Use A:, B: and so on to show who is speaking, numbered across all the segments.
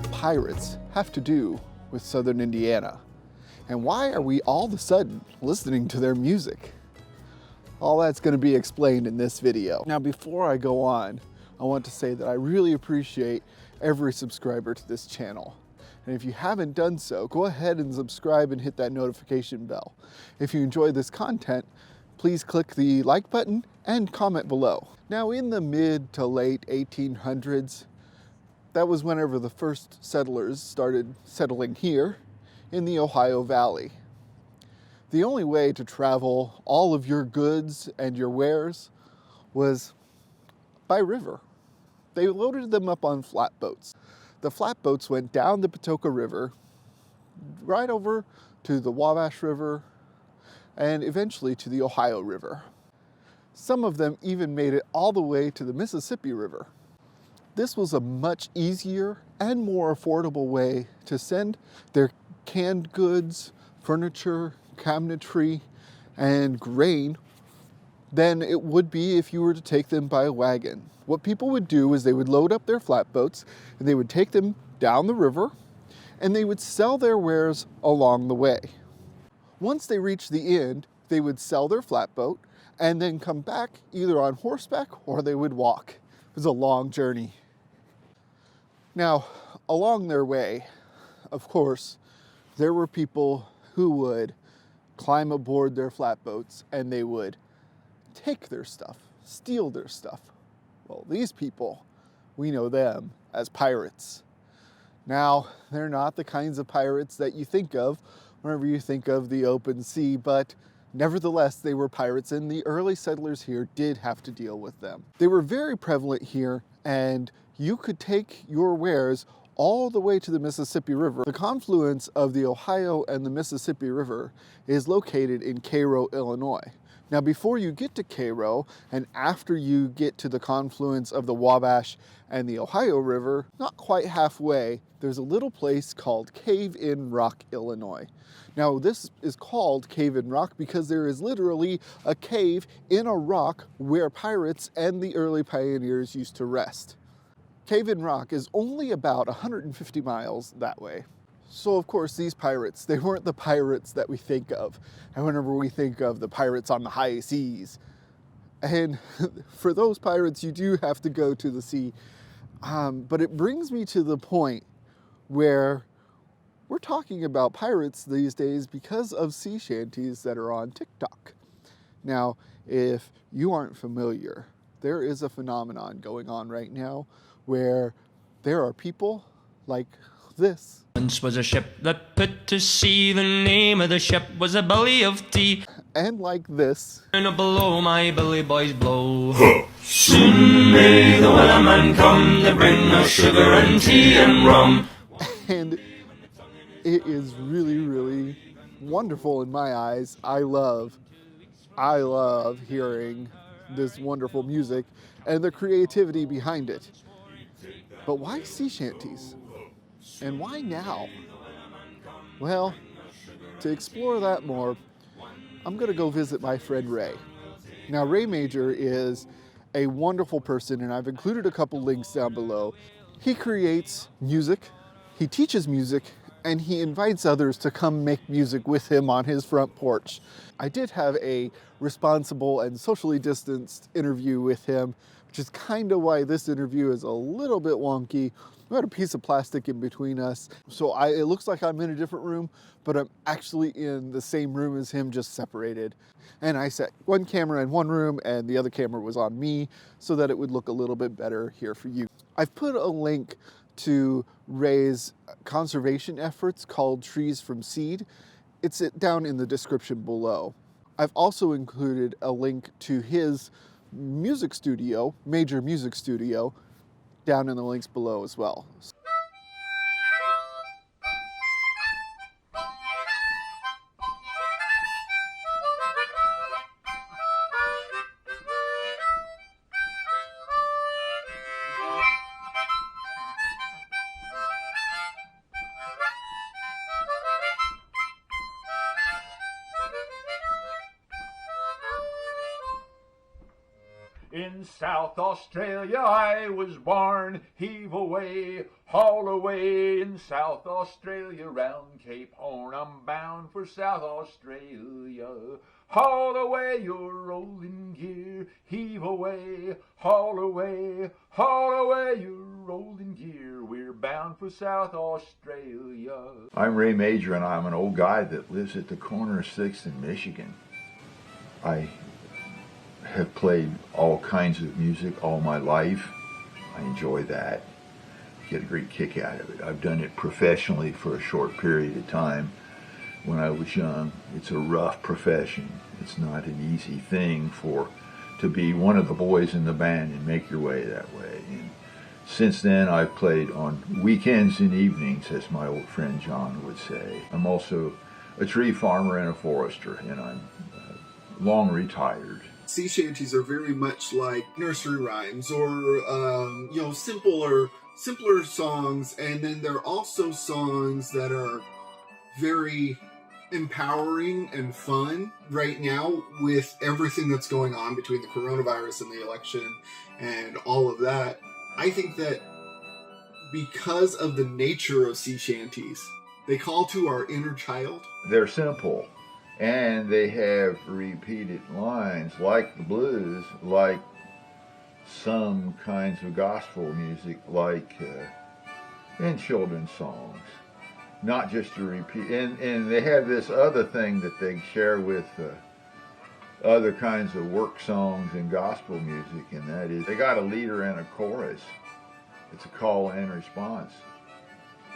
A: did pirates have to do with southern Indiana? And why are we all of a sudden listening to their music? All that's going to be explained in this video. Now, before I go on, I want to say that I really appreciate every subscriber to this channel. And if you haven't done so, go ahead and subscribe and hit that notification bell. If you enjoy this content, please click the like button and comment below. Now, in the mid to late 1800s, that was whenever the first settlers started settling here in the Ohio Valley. The only way to travel all of your goods and your wares was by river. They loaded them up on flatboats. The flatboats went down the Patoka River, right over to the Wabash River, and eventually to the Ohio River. Some of them even made it all the way to the Mississippi River. This was a much easier and more affordable way to send their canned goods, furniture, cabinetry, and grain than it would be if you were to take them by a wagon. What people would do is they would load up their flatboats and they would take them down the river and they would sell their wares along the way. Once they reached the end, they would sell their flatboat and then come back either on horseback or they would walk. It was a long journey. Now, along their way, of course, there were people who would climb aboard their flatboats and they would take their stuff, steal their stuff. Well, these people, we know them as pirates. Now, they're not the kinds of pirates that you think of whenever you think of the open sea, but nevertheless, they were pirates, and the early settlers here did have to deal with them. They were very prevalent here, and you could take your wares all the way to the Mississippi River. The confluence of the Ohio and the Mississippi River is located in Cairo, Illinois. Now, before you get to Cairo, and after you get to the confluence of the Wabash and the Ohio River, not quite halfway, there's a little place called Cave-in Rock, Illinois. Now, this is called Cave-in Rock because there is literally a cave in a rock where pirates and the early pioneers used to rest. Cave-in Rock is only about 150 miles that way. So of course these pirates, they weren't the pirates that we think of. And whenever we think of the pirates on the high seas, and for those pirates you do have to go to the sea. But it brings me to the point where we're talking about pirates these days because of sea shanties that are on TikTok. Now, if you aren't familiar, there is a phenomenon going on right now where there are people like this.
B: Once was a ship that put to sea. The name of the ship was a belly of tea.
A: And like this.
B: And below my belly boys blow. Soon may the wellerman come to bring us sugar and tea and rum.
A: And it is really, really wonderful in my eyes. I love hearing this wonderful music and the creativity behind it. But why sea shanties? And why now? Well, to explore that more, I'm going to go visit my friend Ray. Now, Ray Major is a wonderful person, and I've included a couple links down below. He creates music, he teaches music, and he invites others to come make music with him on his front porch. I did have a responsible and socially distanced interview with him, which is kind of why this interview is a little bit wonky. We had a piece of plastic in between us, so it looks like I'm in a different room, but I'm actually in the same room as him, just separated. And I set one camera in one room and the other camera was on me so that it would look a little bit better here for you. I've put a link to Ray's conservation efforts called Trees from Seed. It's down in the description below. I've also included a link to his music studio, Major Music Studio, down in the links below as well.
C: In In South Australia I was born, heave away, haul away. In South Australia round Cape Horn, I'm bound for South Australia. Haul away your rolling gear, heave away, haul away your rolling gear. We're bound for South Australia.
D: I'm Ray Major, and I'm an old guy that lives at the corner of 6th and Michigan. I have played all kinds of music all my life. I enjoy that. Get a great kick out of it. I've done it professionally for a short period of time when I was young. It's a rough profession. It's not an easy thing to be one of the boys in the band and make your way that way. And since then, I've played on weekends and evenings, as my old friend John would say. I'm also a tree farmer and a forester, and I'm long retired.
A: Sea shanties are very much like nursery rhymes or, simpler songs. And then there are also songs that are very empowering and fun right now with everything that's going on between the coronavirus and the election and all of that. I think that because of the nature of sea shanties, they call to our inner child.
D: They're simple, and they have repeated lines like the blues, like some kinds of gospel music, like in children's songs. Not just to repeat, and they have this other thing that they share with other kinds of work songs and gospel music, and that is they got a leader and a chorus. It's a call and response.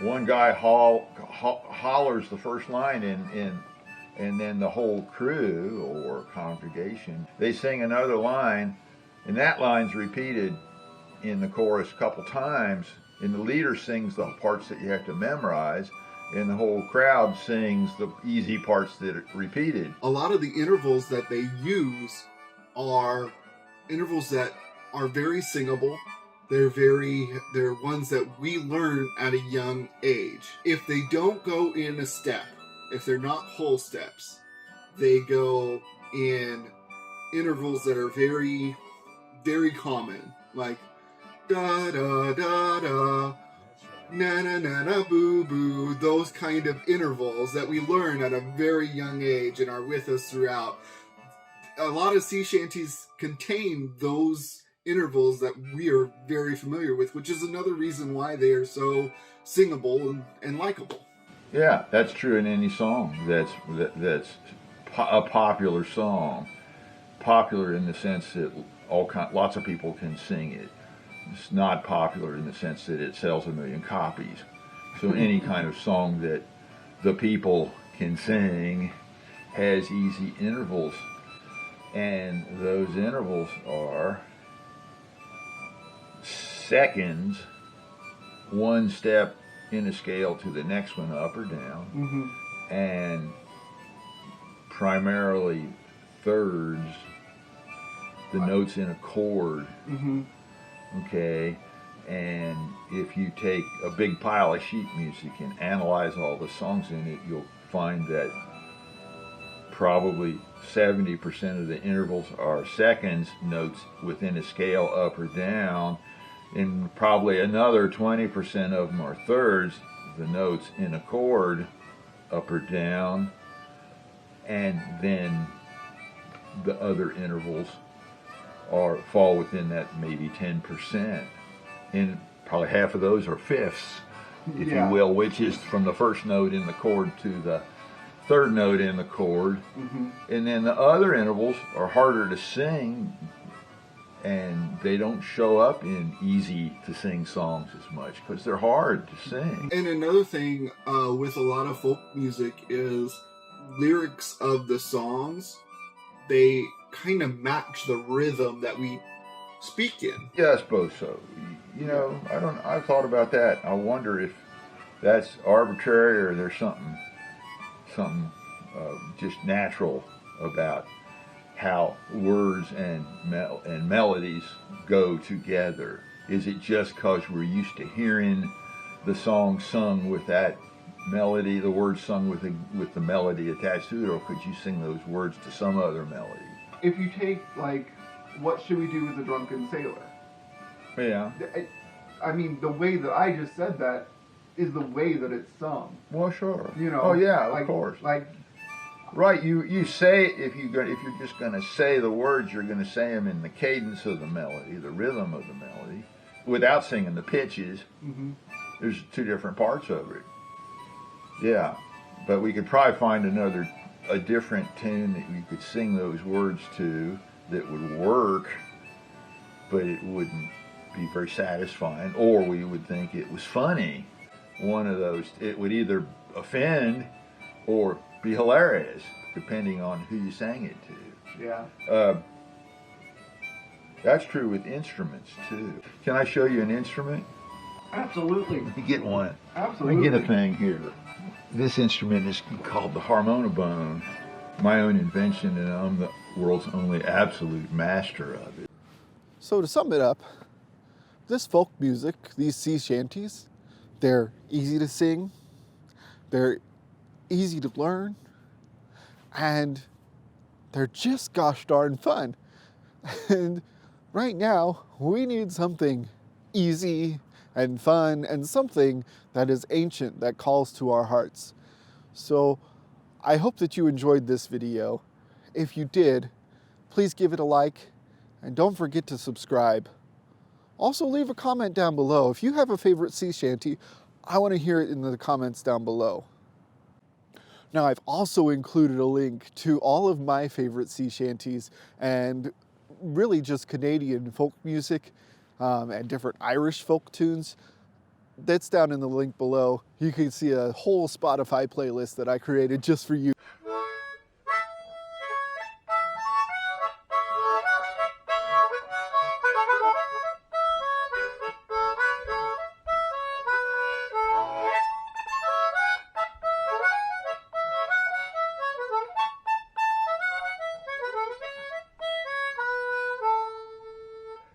D: One guy hollers the first line, and then the whole crew or congregation, they sing another line, and that line's repeated in the chorus a couple times, and the leader sings the parts that you have to memorize, and the whole crowd sings the easy parts that are repeated.
A: A lot of the intervals that they use are intervals that are very singable. They're ones that we learn at a young age. If they don't go in a step, if they're not whole steps, they go in intervals that are very, very common, like da da da da, na na na na boo boo, those kind of intervals that we learn at a very young age and are with us throughout. A lot of sea shanties contain those intervals that we are very familiar with, which is another reason why they are so singable and likable.
D: Yeah, that's true in any song that's a popular song. Popular in the sense that lots of people can sing it. It's not popular in the sense that it sells 1 million copies. So any kind of song that the people can sing has easy intervals. And those intervals are seconds, one step in a scale to the next one, up or down, and primarily thirds, the notes in a chord. Okay, and if you take a big pile of sheet music and analyze all the songs in it, you'll find that probably 70% of the intervals are seconds, notes within a scale up or down, and probably another 20% of them are thirds, the notes in a chord up or down, and then the other intervals fall within that maybe 10%, and probably half of those are fifths, if you will, which is from the first note in the chord to the third note in the chord. And then the other intervals are harder to sing, and they don't show up in easy to sing songs as much because they're hard to sing.
A: And another thing with a lot of folk music is lyrics of the songs, they kind of match the rhythm that we speak in.
D: Yeah, I suppose so. You know, I've thought about that. I wonder if that's arbitrary or there's something just natural about how words and melodies go together. Is it just because we're used to hearing the song sung with that melody, the words sung with the melody attached to it, or could you sing those words to some other melody?
A: If you take like what should we do with the drunken sailor?
D: Yeah.
A: I mean, the way that I just said that is the way that it's sung.
D: Well, sure.
A: You know.
D: Oh yeah, of
A: like,
D: course.
A: Like.
D: Right. You say if you're just going to say the words, you're going to say them in the cadence of the melody, the rhythm of the melody, without singing the pitches.
A: Mm-hmm.
D: There's two different parts of it. Yeah, but we could probably find a different tune that we could sing those words to that would work, but it wouldn't be very satisfying, or we would think it was funny. One of those, it would either offend or be hilarious, depending on who you sang it to.
A: Yeah.
D: That's true with instruments too. Can I show you an instrument?
A: Absolutely.
D: Let me get one.
A: Absolutely.
D: Let me get a thing here. This instrument is called the harmonibone. My own invention, and I'm the world's only absolute master of it. So to sum it up, this folk music, these sea shanties, they're easy to sing, they're easy to learn, and they're just gosh darn fun. And right now, we need something easy and fun and something that is ancient, that calls to our hearts. So I hope that you enjoyed this video. If you did, please give it a like and don't forget to subscribe. Also leave a comment down below. If you have a favorite sea shanty, I want to hear it in the comments down below. Now I've also included a link to all of my favorite sea shanties and really just Canadian folk music and different Irish folk tunes. That's down in the link below. You can see a whole Spotify playlist that I created just for you.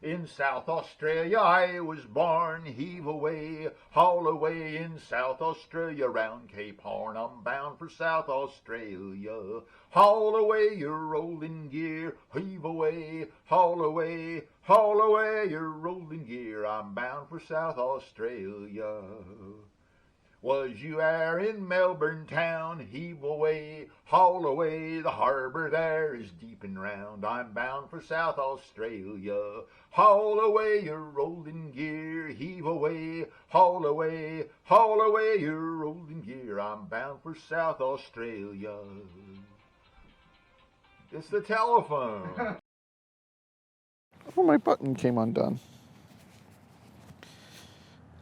C: In South Australia I was born, heave away, haul away. In South Australia round Cape Horn, I'm bound for South Australia. Haul away your rolling gear, heave away, haul away, haul away your rolling gear. I'm bound for South Australia. Was you are in Melbourne town, heave away, haul away, the harbour there is deep and round. I'm bound for South Australia. Haul away your rolling gear, heave away, haul away your rolling gear. I'm bound for South Australia. It's the telephone.
A: Oh, my button came undone.